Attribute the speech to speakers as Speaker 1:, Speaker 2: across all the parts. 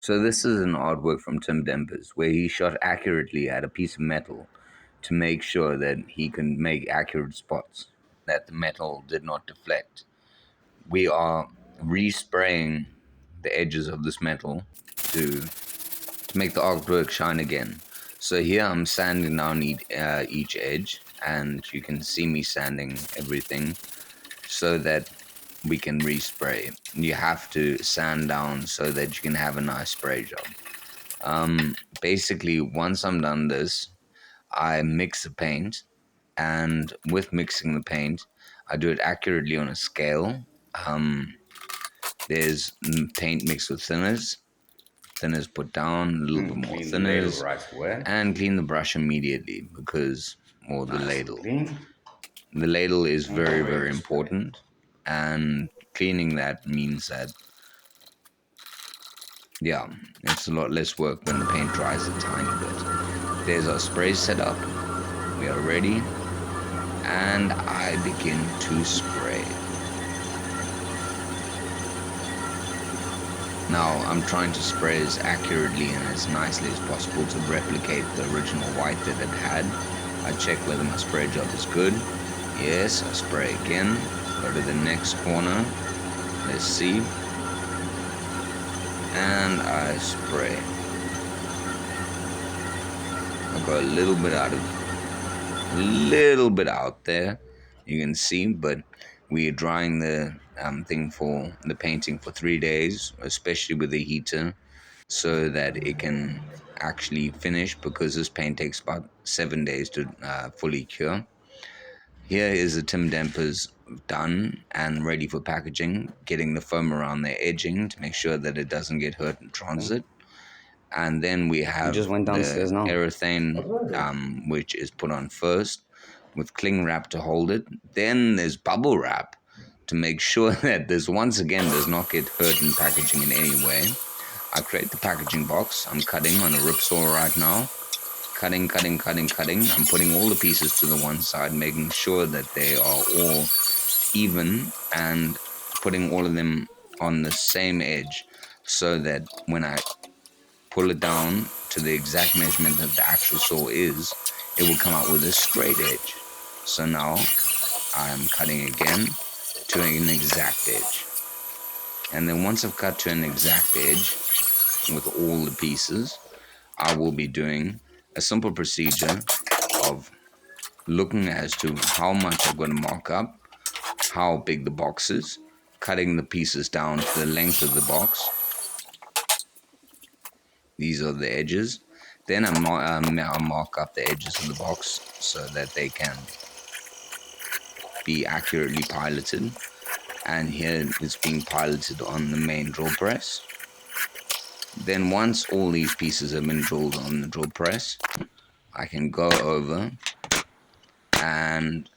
Speaker 1: So this is an artwork from Tim Dempers where he shot accurately at a piece of metal to make sure that he can make accurate spots, that the metal did not deflect. We are respraying the edges of this metal to make the artwork shine again. So here I'm sanding down each edge, and you can see me sanding everything so that we can respray. You have to sand down so that you can have a nice spray job. Basically, once I'm done this, I mix the paint, and with mixing the paint, I do it accurately on a scale. There's paint mixed with thinners put down, a little bit more
Speaker 2: Clean the ladle
Speaker 1: thinners,
Speaker 2: right away.
Speaker 1: and clean the brush immediately because, or the
Speaker 2: Nice and
Speaker 1: ladle.
Speaker 2: clean.
Speaker 1: The ladle is very,
Speaker 2: Ready
Speaker 1: very
Speaker 2: to spray.
Speaker 1: important, and cleaning that means that, yeah, it's a lot less work when the paint dries a tiny bit. There's our spray set up. We are ready, and I begin to spray. Now I'm trying to spray as accurately and as nicely as possible to replicate the original white that it had. I check whether my spray job is good. Yes, I spray again. Go to the next corner. Let's see. And I spray. I go a little bit out there, you can see, but we're drying the painting for 3 days, especially with the heater, so that it can actually finish, because this paint takes about 7 days to fully cure. Here is the Tim Dempers done and ready for packaging, getting the foam around the edging to make sure that it doesn't get hurt in transit. And then we
Speaker 2: You just
Speaker 1: have
Speaker 2: went
Speaker 1: the
Speaker 2: downstairs now.
Speaker 1: aerosane, which is put on first with cling wrap to hold it. Then there's bubble wrap to make sure that this once again does not get hurt in packaging in any way. I create the packaging box. I'm cutting on a rip saw right now. Cutting. I'm putting all the pieces to the one side, making sure that they are all even, and putting all of them on the same edge so that when I pull it down to the exact measurement that the actual saw is, it will come out with a straight edge. So now I'm cutting again to an exact edge. And then once I've cut to an exact edge with all the pieces, I will be doing a simple procedure of looking as to how much I'm going to mark up, how big the box is, cutting the pieces down to the length of the box. These are the edges. Then I mark up the edges of the box so that they can be accurately piloted. And here it's being piloted on the main drill press. Then once all these pieces have been drilled on the drill press, I can go over and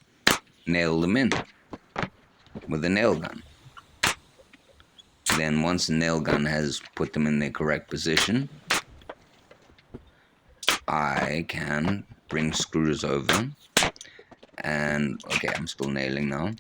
Speaker 1: nail them in with a nail gun. Then once the nail gun has put them in their correct position, I can bring screws over, and okay, I'm still nailing now,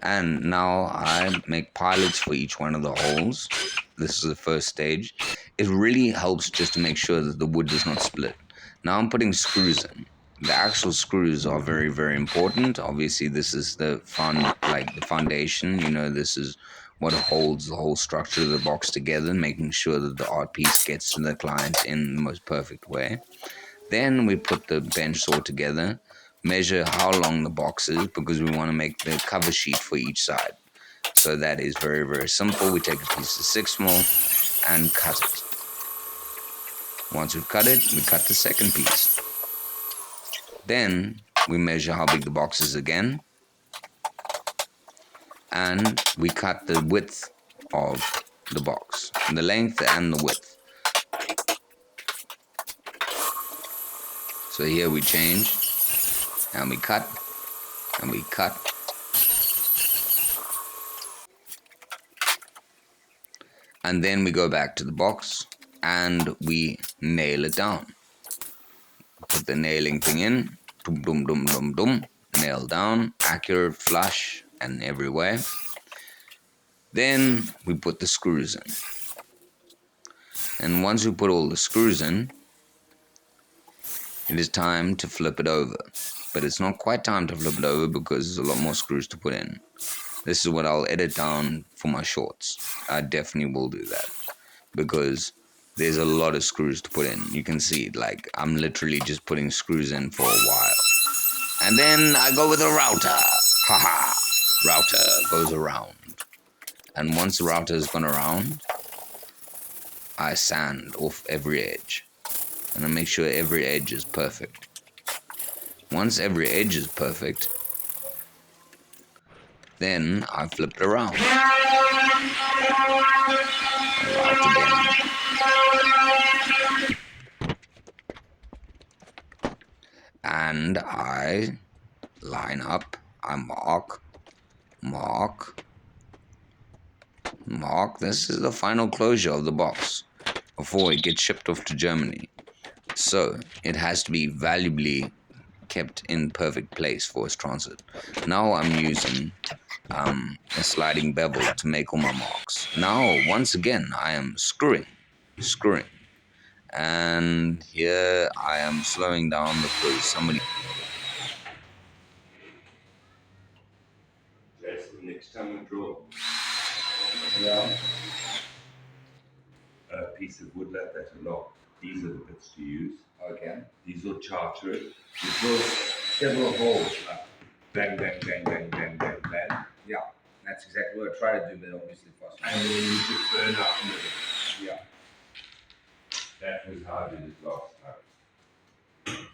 Speaker 1: and now I make pilots for each one of the holes. This is the first stage. It really helps just to make sure that the wood does not split. Now I'm putting screws in. The actual screws are very, very important. Obviously, this is the foundation. This is what holds the whole structure of the box together, making sure that the art piece gets to the client in the most perfect way. Then we put the bench saw together, measure how long the box is, because we want to make the cover sheet for each side. So that is very, very simple. We take a piece of 6mm and cut it. Once we've cut it, we cut the second piece. Then we measure how big the box is again, and we cut the width of the box, the length and the width. So here we change, and we cut, and we cut. And then we go back to the box and we nail it down. Put the nailing thing in, dum dum dum dum dum, nail down, accurate, flush, and every way. Then we put the screws in. And once we put all the screws in, it is time to flip it over. But it's not quite time to flip it over because there's a lot more screws to put in. This is what I'll edit down for my shorts. I definitely will do that because there's a lot of screws to put in. You can see, like, I'm literally just putting screws in for a while. And then I go with a router. Haha. Router goes around. And once the router has gone around, I sand off every edge. And I make sure every edge is perfect. Once every edge is perfect, then I flip it around. Route again. And I line up, I mark. This is the final closure of the box before it gets shipped off to Germany. So it has to be valuably kept in perfect place for its transit. Now I'm using a sliding bevel to make all my marks. Now, once again, I am screwing. And here I am slowing down because somebody...
Speaker 2: That's the next time we draw.
Speaker 3: Yeah.
Speaker 2: A piece of woodlet that are locked. These are the bits to use.
Speaker 3: Okay.
Speaker 2: These will charter it.
Speaker 3: You drill several holes.
Speaker 2: Bang, bang, bang, bang, bang, bang, bang.
Speaker 3: Yeah. That's exactly what I try to do, but obviously fast.
Speaker 2: And then you just burn up a little.
Speaker 3: Yeah.
Speaker 2: That was how I did it last time.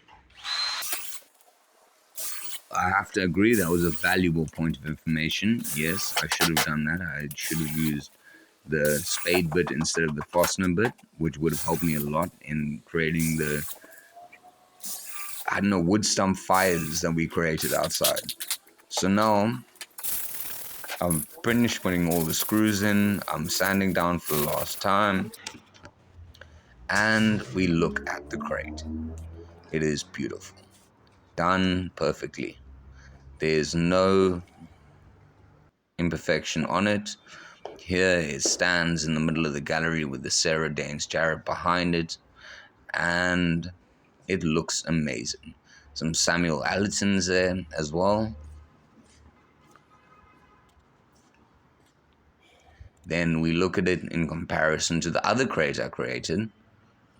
Speaker 1: I have to agree that was a valuable point of information. Yes, I should have done that. I should have used the spade bit instead of the fastener bit, which would have helped me a lot in creating the, I don't know, wood stump fires that we created outside. So now I've finished putting all the screws in. I'm sanding down for the last time. And we look at the crate. It is beautiful. Done perfectly. There's no imperfection on it. Here it stands in the middle of the gallery with the Sarah Danes Jarrett behind it, and it looks amazing. Some Samuel Allisons there as well. Then we look at it in comparison to the other crate I created.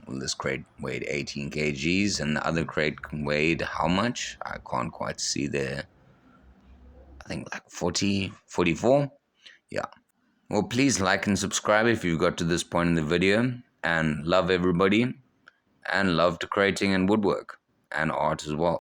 Speaker 1: Well, this crate weighed 18 kgs, and the other crate weighed how much? I can't quite see there. I think like 40, 44? Yeah. Well, please like and subscribe if you've got to this point in the video. And love everybody. And love decorating and woodwork. And art as well.